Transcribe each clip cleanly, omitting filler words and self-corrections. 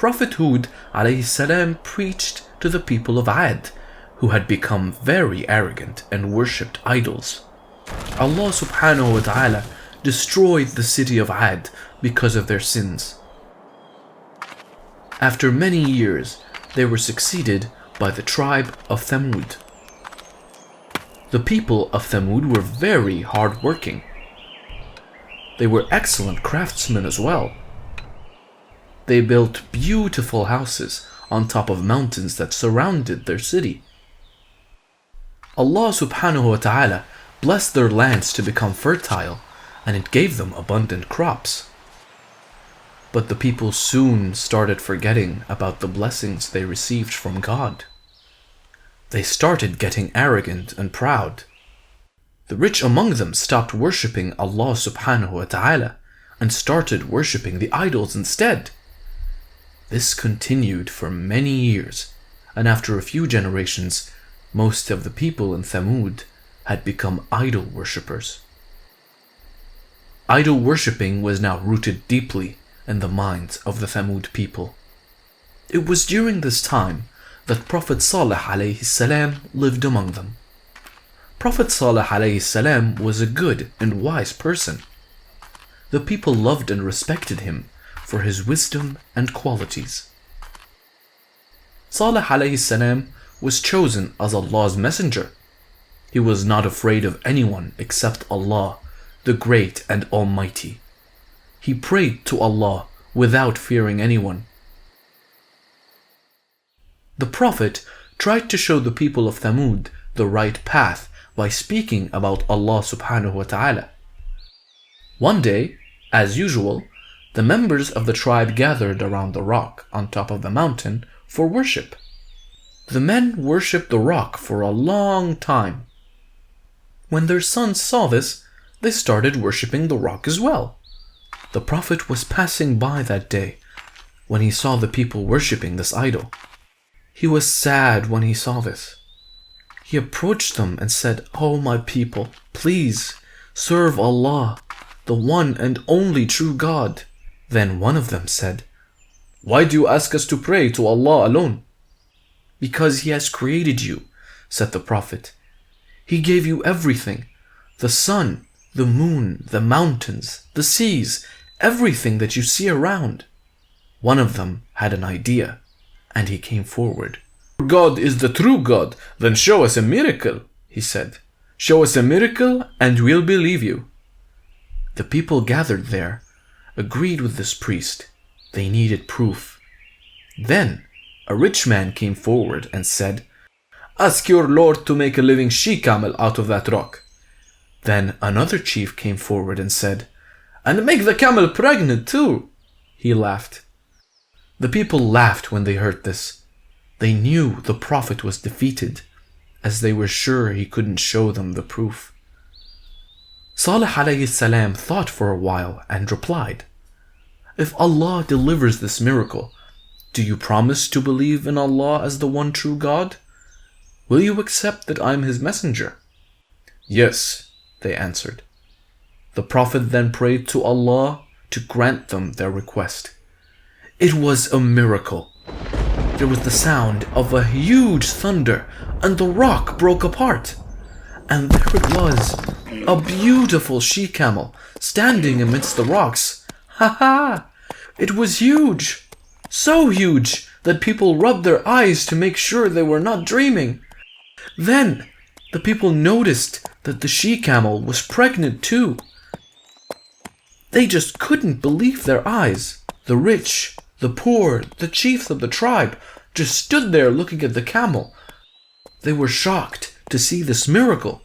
Prophet Hud alayhi salam preached to the people of Ad, who had become very arrogant and worshipped idols. Allah subhanahu wa ta'ala destroyed the city of Ad because of their sins. After many years, they were succeeded by the tribe of Thamud. The people of Thamud were very hard-working. They were excellent craftsmen as well. They built beautiful houses on top of mountains that surrounded their city. Allah subhanahu wa ta'ala blessed their lands to become fertile, and it gave them abundant crops. But the people soon started forgetting about the blessings they received from God. They started getting arrogant and proud. The rich among them stopped worshipping Allah subhanahu wa ta'ala and started worshipping the idols instead. This continued for many years, and after a few generations, most of the people in Thamud had become idol worshippers. Idol worshipping was now rooted deeply in the minds of the Thamud people. It was during this time that Prophet Saleh alayhi salam lived among them. Prophet Saleh alayhi salam was a good and wise person. The people loved and respected him for his wisdom and qualities. Saleh alayhi salam was chosen as Allah's messenger. He was not afraid of anyone except Allah, the Great and Almighty. He prayed to Allah without fearing anyone. The Prophet tried to show the people of Thamud the right path by speaking about Allah subhanahu wa ta'ala. One day, as usual, the members of the tribe gathered around the rock on top of the mountain for worship. The men worshipped the rock for a long time. When their sons saw this, they started worshipping the rock as well. The Prophet was passing by that day when he saw the people worshipping this idol. He was sad when he saw this. He approached them and said, "Oh my people, please serve Allah, the one and only true God." Then one of them said, "Why do you ask us to pray to Allah alone?" "Because He has created you," said the Prophet. "He gave you everything, the sun, the moon, the mountains, the seas, everything that you see around." One of them had an idea, and he came forward. "God is the true God, then show us a miracle," he said. "Show us a miracle and we'll believe you." The people gathered there agreed with this priest. They needed proof. Then a rich man came forward and said, "Ask your Lord to make a living she-camel out of that rock." Then another chief came forward and said, "And make the camel pregnant too." He laughed. The people laughed when they heard this. They knew the Prophet was defeated, as they were sure he couldn't show them the proof. Saleh alayhi salam thought for a while and replied, "If Allah delivers this miracle, do you promise to believe in Allah as the one true God? Will you accept that I am His messenger?" "Yes," they answered. The Prophet then prayed to Allah to grant them their request. It was a miracle. There was the sound of a huge thunder, and the rock broke apart. And there it was, a beautiful she-camel standing amidst the rocks. Ha ha! It was huge, so huge that people rubbed their eyes to make sure they were not dreaming. Then the people noticed that the she-camel was pregnant too. They just couldn't believe their eyes. The rich, the poor, the chiefs of the tribe just stood there looking at the camel. They were shocked to see this miracle.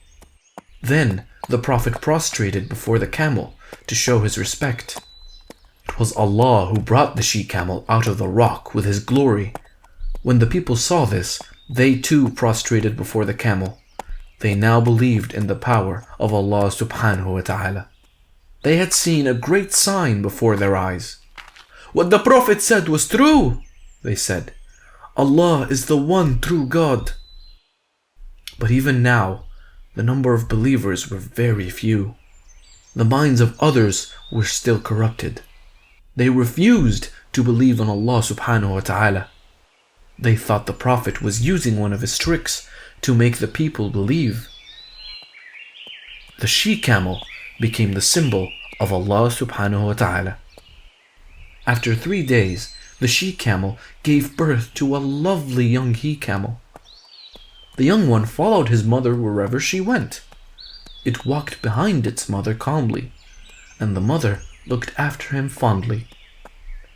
Then the Prophet prostrated before the camel to show his respect. It was Allah who brought the she-camel out of the rock with His glory. When the people saw this, they too prostrated before the camel. They now believed in the power of Allah subhanahu wa ta'ala. They had seen a great sign before their eyes. "What the Prophet said was true," they said. "Allah is the one true God." But even now, the number of believers were very few. The minds of others were still corrupted. They refused to believe in Allah subhanahu wa ta'ala. They thought the Prophet was using one of his tricks to make the people believe. The she-camel became the symbol of Allah subhanahu wa ta'ala. After 3 days, the she-camel gave birth to a lovely young he-camel. The young one followed his mother wherever she went. It walked behind its mother calmly, and the mother looked after him fondly.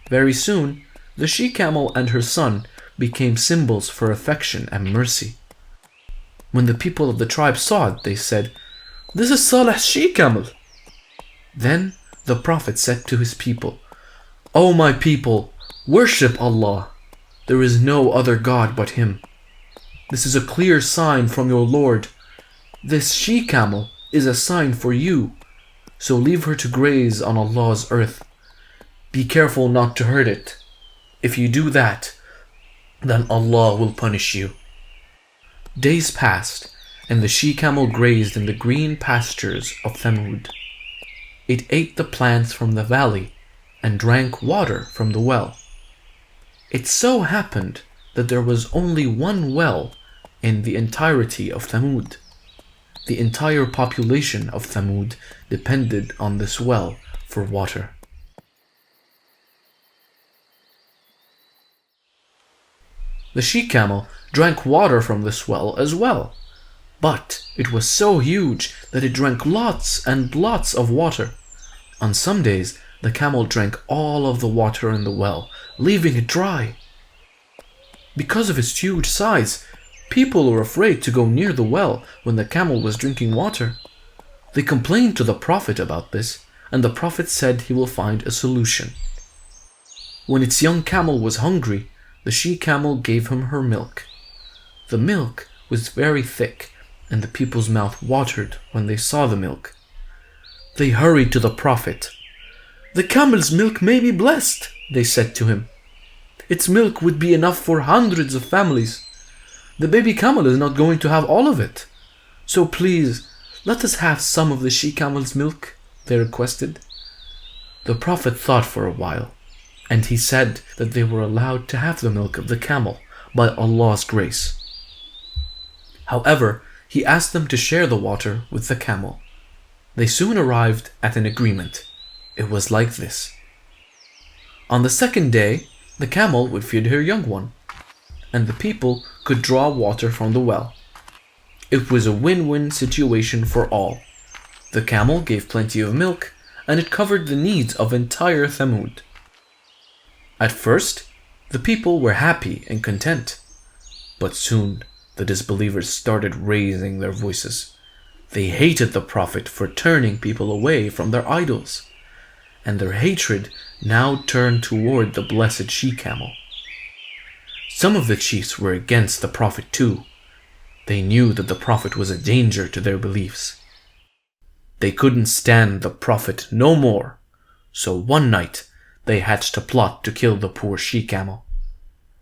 Very soon, the she-camel and her son became symbols for affection and mercy. When the people of the tribe saw it, they said, "This is Salih's she-camel." Then the Prophet said to his people, "O my people, worship Allah. There is no other God but Him. This is a clear sign from your Lord. This she-camel is a sign for you, so leave her to graze on Allah's earth. Be careful not to hurt it. If you do that, then Allah will punish you." Days passed, and the she-camel grazed in the green pastures of Thamud. It ate the plants from the valley and drank water from the well. It so happened that there was only one well in the entirety of Thamud. The entire population of Thamud depended on this well for water. The she-camel drank water from this well as well, but it was so huge that it drank lots and lots of water. On some days, the camel drank all of the water in the well, leaving it dry. Because of its huge size, people were afraid to go near the well when the camel was drinking water. They complained to the Prophet about this, and the Prophet said he will find a solution. When its young camel was hungry, the she-camel gave him her milk. The milk was very thick, and the people's mouth watered when they saw the milk. They hurried to the Prophet. "The camel's milk may be blessed," they said to him. "Its milk would be enough for hundreds of families. The baby camel is not going to have all of it. So please, let us have some of the she-camel's milk," they requested. The Prophet thought for a while, and he said that they were allowed to have the milk of the camel by Allah's grace. However, he asked them to share the water with the camel. They soon arrived at an agreement. It was like this. On the second day, the camel would feed her young one, and the people could draw water from the well. It was a win-win situation for all. The camel gave plenty of milk, and it covered the needs of entire Thamud. At first, the people were happy and content, but soon the disbelievers started raising their voices. They hated the Prophet for turning people away from their idols, and their hatred now turned toward the blessed she-camel. Some of the chiefs were against the Prophet too. They knew that the Prophet was a danger to their beliefs. They couldn't stand the Prophet no more, so one night they hatched a plot to kill the poor she-camel.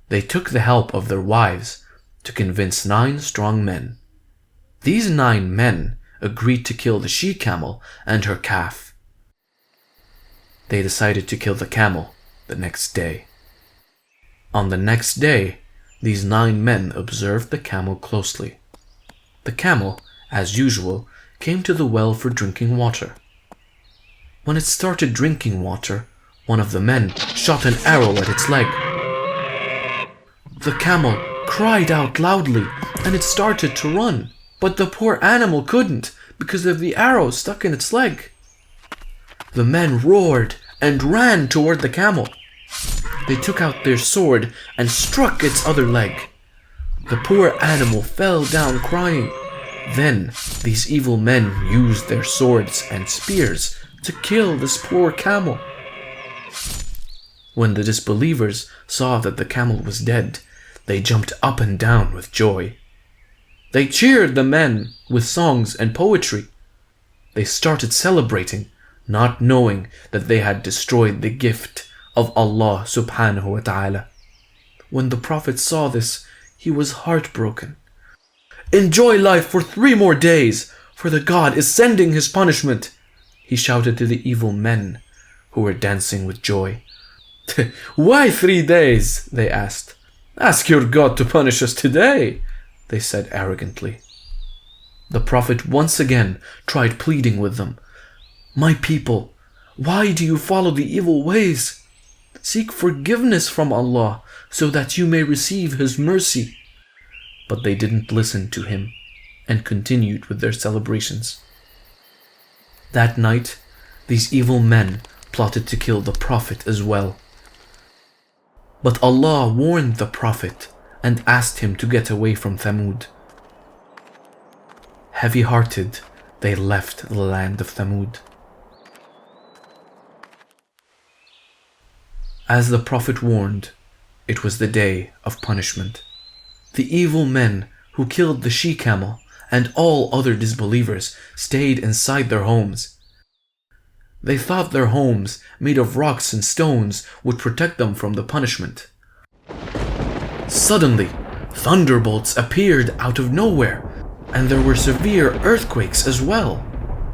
They took the help of their wives to convince 9 strong men. These 9 men agreed to kill the she-camel and her calf. They decided to kill the camel the next day. On the next day, these 9 men observed the camel closely. The camel, as usual, came to the well for drinking water. When it started drinking water, one of the men shot an arrow at its leg. The camel cried out loudly, and it started to run, but the poor animal couldn't because of the arrow stuck in its leg. The men roared and ran toward the camel. They took out their sword and struck its other leg. The poor animal fell down crying. Then these evil men used their swords and spears to kill this poor camel. When the disbelievers saw that the camel was dead, they jumped up and down with joy. They cheered the men with songs and poetry. They started celebrating, not knowing that they had destroyed the gift of Allah subhanahu wa ta'ala. When the Prophet saw this, he was heartbroken. "Enjoy life for 3 more days, for the God is sending his punishment," he shouted to the evil men who were dancing with joy. "Why 3 days?" they asked. "Ask your God to punish us today," they said arrogantly. The Prophet once again tried pleading with them. "My people, why do you follow the evil ways? Seek forgiveness from Allah so that you may receive His mercy." But they didn't listen to him and continued with their celebrations. That night, these evil men plotted to kill the Prophet as well. But Allah warned the Prophet and asked him to get away from Thamud. Heavy-hearted, they left the land of Thamud. As the Prophet warned, it was the day of punishment. The evil men who killed the she-camel and all other disbelievers stayed inside their homes. They thought their homes, made of rocks and stones, would protect them from the punishment. Suddenly, thunderbolts appeared out of nowhere, and there were severe earthquakes as well.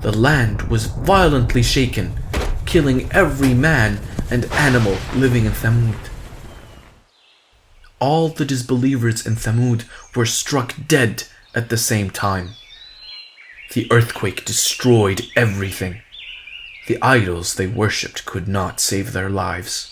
The land was violently shaken, killing every man and animal living in Thamud. All the disbelievers in Thamud were struck dead at the same time. The earthquake destroyed everything. The idols they worshipped could not save their lives.